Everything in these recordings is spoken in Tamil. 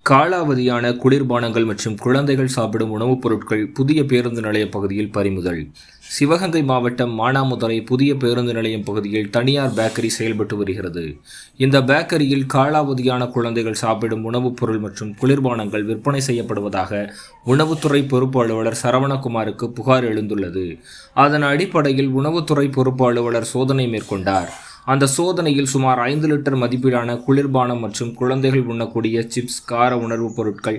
காலாவதியான குளிர்பானங்கள் மற்றும் குழந்தைகள் சாப்பிடும் உணவுப் பொருட்கள் புதிய பேருந்து நிலைய பகுதியில் பறிமுதல். சிவகங்கை மாவட்டம் மானாமதுரை புதிய பேருந்து நிலையம் பகுதியில் தனியார் பேக்கரி செயல்பட்டு வருகிறது. இந்த பேக்கரியில் காலாவதியான குழந்தைகள் சாப்பிடும் உணவுப் பொருள் மற்றும் குளிர்பானங்கள் விற்பனை செய்யப்படுவதாக உணவுத்துறை பொறுப்பு அலுவலர் சரவணகுமாருக்கு புகார் எழுந்துள்ளது. அதன் அடிப்படையில் உணவுத்துறை பொறுப்பு அலுவலர் சோதனை மேற்கொண்டார். அந்த சோதனையில் சுமார் 5 லிட்டர் மதிப்பிலான குளிர்பானம் மற்றும் குழந்தைகள் உண்ணக்கூடிய சிப்ஸ், கார உணவுப் பொருட்கள்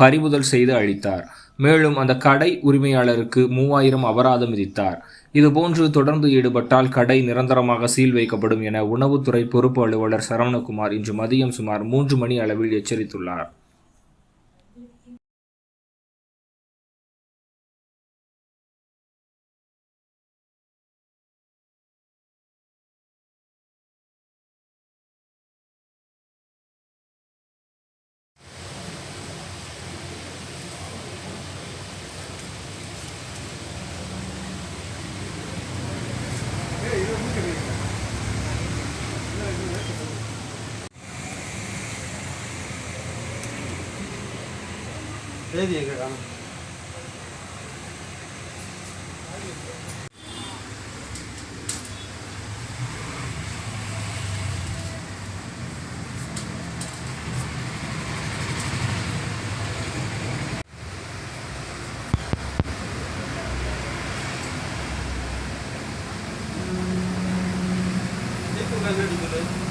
பறிமுதல் செய்து அளித்தார். மேலும் அந்த கடை உரிமையாளருக்கு 3000 அபராதம் விதித்தார். இதுபோன்று தொடர்ந்து ஈடுபட்டால் கடை நிரந்தரமாக சீல் வைக்கப்படும் என உணவுத்துறை பொறுப்பு அலுவலர் சரவணகுமார் இன்று மதியம் சுமார் 3 மணி அளவில் எச்சரித்துள்ளார். Itu kan